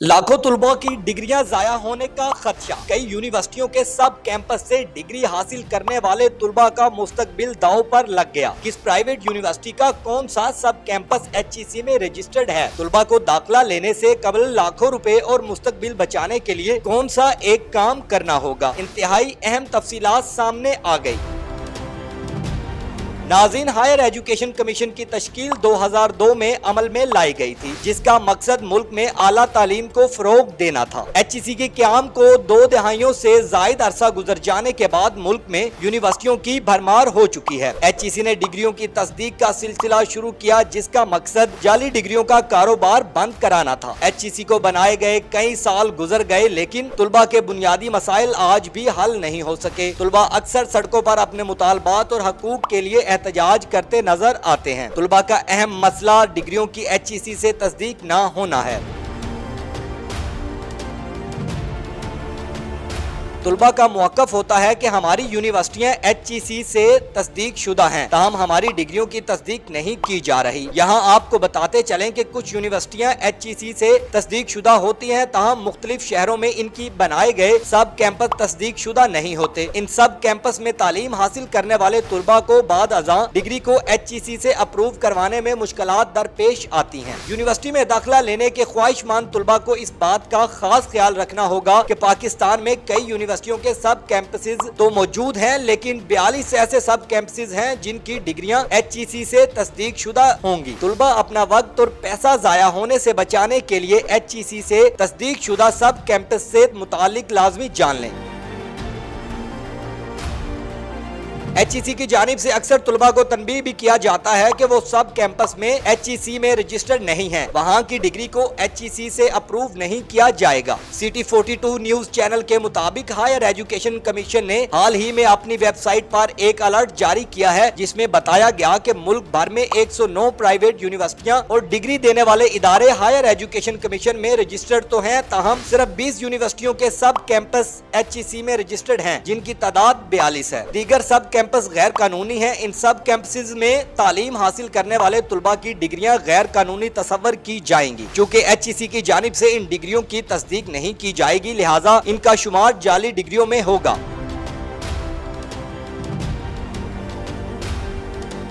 लाखों तलबा की डिग्रियां जाया होने का खदशा। कई यूनिवर्सिटियों के सब कैंपस से डिग्री हासिल करने वाले तलबा का मुस्तकबिल दांव पर लग गया। किस प्राइवेट यूनिवर्सिटी का कौन सा सब कैंपस HEC में रजिस्टर्ड है? तलबा को दाखिला लेने से कबल लाखों रुपए और मुस्तकबिल बचाने के लिए कौन सा एक काम करना होगा? इंतहाई अहम तफसीलात सामने आ गई। नाज़रीन, हायर एजुकेशन कमीशन की तश्कील 2002 में अमल में लाई गई थी, जिसका मकसद मुल्क में आला तालीम को फरोग देना था। HEC के क़याम को 2 दहाइयों से जायद अरसा गुजर जाने के बाद मुल्क में यूनिवर्सिटियों की भरमार हो चुकी है। HEC ने डिग्रियों की तस्दीक का सिलसिला शुरू किया, जिसका मकसद जाली डिग्रियों का कारोबार बंद कराना था। HEC को बनाए गए कई साल गुजर गए, लेकिन तुलबा के बुनियादी मसाइल आज भी हल नहीं हो सके। तुलबा अक्सर सड़कों पर अपने मुतालबात और हकूक के लिए एहतजाज करते नजर आते हैं। तुलबा का अहम मसला डिग्रियों की HEC से तस्दीक ना होना है। तुलबा का मौक़िफ़ होता है कि हमारी यूनिवर्सिटियां HEC से तस्दीक शुदा हैं, ताहम हमारी डिग्रियों की तस्दीक नहीं की जा रही। यहाँ आपको बताते चलें कि कुछ यूनिवर्सिटियां HEC से तस्दीक शुदा होती हैं, ताहम मुख्तलिफ शहरों में इनकी बनाए गए सब कैंपस तस्दीक शुदा नहीं होते। इन सब कैंपस में तालीम हासिल करने वाले तुलबा को बाद अज़ां डिग्री को HEC से अप्रूव करवाने में मुश्किलात दरपेश आती हैं। यूनिवर्सिटी में दाखिला लेने के ख्वाहिशमंद तुलबा को इस बात का खास ख्याल रखना होगा कि पाकिस्तान में कई यूनिवर्सिटियों के सब कैंपसेस तो मौजूद हैं, लेकिन 42 ऐसे सब कैंपसेस हैं जिनकी डिग्रियां HEC से तस्दीक शुदा होंगी। तुलबा अपना वक्त और पैसा जाया होने से बचाने के लिए HEC से तस्दीक शुदा सब कैंपस से मुतालिक लाजमी जान लें। HEC की जानिब से अक्सर तुलबा को तनबीह भी किया जाता है कि वो सब कैंपस में HEC में रजिस्टर्ड नहीं है, वहाँ की डिग्री को HEC से अप्रूव नहीं किया जाएगा। City 42 न्यूज चैनल के मुताबिक हायर एजुकेशन कमीशन ने हाल ही में अपनी वेबसाइट पर एक अलर्ट जारी किया है, जिसमें बताया गया कि मुल्क भर में 109 प्राइवेट यूनिवर्सिटियाँ और डिग्री देने वाले इदारे हायर एजुकेशन कमीशन में रजिस्टर्ड तो हैं, ताहम सिर्फ 20 यूनिवर्सिटियों के सब कैंपस HEC में रजिस्टर्ड हैं, जिनकी तादाद 42 है। दीगर सब कैंपस गैर कानूनी है। इन सब कैंपसेस में तालीम हासिल करने वाले तुलबा की डिग्रियां गैर कानूनी तस्वर की जाएंगी। चूँकि HEC की जानिब से इन डिग्रियों की तस्दीक नहीं की जाएगी, लिहाजा इनका शुमार जाली डिग्रियों में होगा।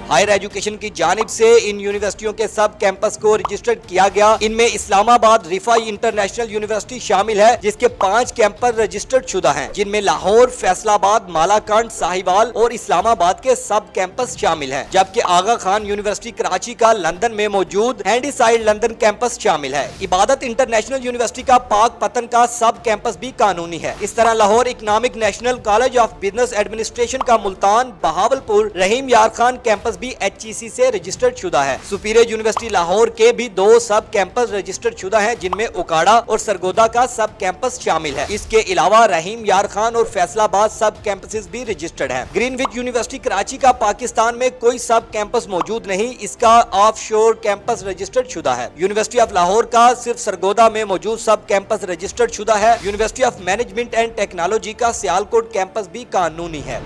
हायर एजुकेशन की जानिब से इन यूनिवर्सिटियों के सब कैंपस को रजिस्टर्ड किया गया। इनमें इस्लामाबाद रिफाई इंटरनेशनल यूनिवर्सिटी शामिल है, जिसके 5 कैंपस रजिस्टर्ड शुदा हैं, जिनमें लाहौर, फैसलाबाद, मालाकांड, साहिवाल और इस्लामाबाद के सब कैंपस शामिल हैं। जबकि आगा खान यूनिवर्सिटी कराची का लंदन में मौजूद हैंडीसाइड लंदन कैंपस शामिल है। इबादत इंटरनेशनल यूनिवर्सिटी का पाक पतन का सब कैंपस भी कानूनी है। इस तरह Lahore economic national college of business administration का मुल्तान, बहावलपुर, रहीम यार खान कैंपस भी HEC से रजिस्टर्ड शुदा है। सुपीरियर यूनिवर्सिटी लाहौर के भी 2 सब कैंपस रजिस्टर्ड शुदा हैं, जिनमें उकाड़ा और सरगोदा का सब कैंपस शामिल है। इसके अलावा रहीम यार खान और फैसलाबाद सब कैंपसेस भी रजिस्टर्ड हैं। ग्रीनविच यूनिवर्सिटी कराची का पाकिस्तान में कोई सब कैंपस मौजूद नहीं, इसका ऑफशोर कैंपस रजिस्टर्ड शुदा है। यूनिवर्सिटी ऑफ लाहौर का सिर्फ सरगोदा में मौजूद सब कैंपस रजिस्टर्ड शुदा है। University of management and technology का सियालकोट कैंपस भी कानूनी है।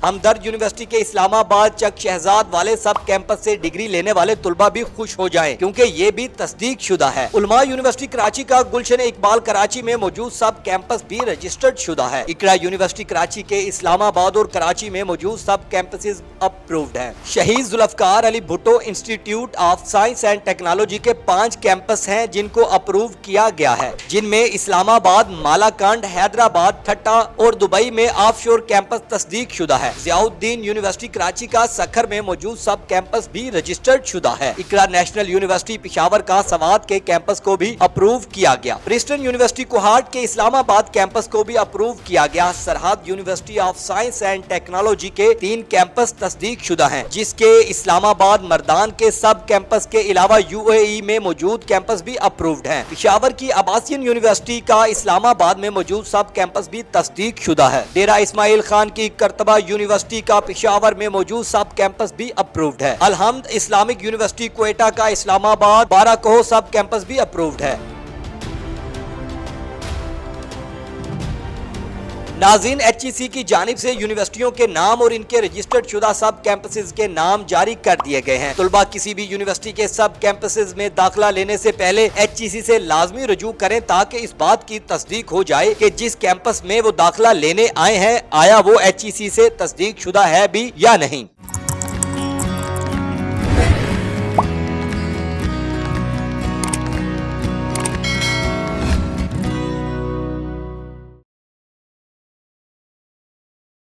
हमदर्द यूनिवर्सिटी के इस्लामाबाद चक शहजाद वाले सब कैंपस से डिग्री लेने वाले तुलबा भी खुश हो जाएं, क्योंकि ये भी तस्दीक शुदा है। उलमा यूनिवर्सिटी कराची का गुलशन इकबाल कराची में मौजूद सब कैंपस भी रजिस्टर्ड शुदा है। इकरा यूनिवर्सिटी कराची के इस्लामाबाद और कराची में मौजूद सब कैंपसेस अप्रूव्ड हैं। शहीद Zulfikar Ali Bhutto institute of science and technology के 5 कैंपस हैं, जिनको अप्रूव किया गया है, जिनमें इस्लामाबाद, मालाकांड, हैदराबाद, ठट्टा और दुबई में ऑफशोर कैंपस तस्दीक शुदा है। ज़ियाउद्दीन यूनिवर्सिटी कराची का सखर में मौजूद सब कैंपस भी रजिस्टर्ड शुदा है। इकरा नेशनल यूनिवर्सिटी पेशावर का सवात के कैंपस को भी अप्रूव किया गया। प्रिस्टन यूनिवर्सिटी कोहाट के इस्लामाबाद कैंपस को भी अप्रूव किया गया। सरहद university of science and technology के 3 कैंपस तस्दीक शुदा हैं, जिसके इस्लामाबाद, मर्दान के सब कैंपस के अलावा UAE में मौजूद कैंपस भी अप्रूव्ड हैं। पेशावर की अब्बासियन यूनिवर्सिटी का इस्लामाबाद में मौजूद सब कैंपस भी तस्दीक शुदा है। डेरा इस्माइल खान की करतबा यूनिवर्सिटी का पेशावर में मौजूद सब कैंपस भी अप्रूव्ड है। अलहम्द इस्लामिक यूनिवर्सिटी क्वेटा का इस्लामाबाद, बाराकोह सब कैंपस भी अप्रूव्ड है। नाज़रीन, HEC की जानिब से यूनिवर्सिटियों के नाम और इनके रजिस्टर्ड शुदा सब कैंपसेस के नाम जारी कर दिए गए हैं। तुलबा किसी भी यूनिवर्सिटी के सब कैंपसेस में दाखिला लेने से पहले HEC से लाजमी रुजू करें ताकि इस बात की तस्दीक हो जाए कि जिस कैंपस में वो दाखिला लेने आए हैं आया वो HEC से तस्दीक शुदा है भी या नहीं।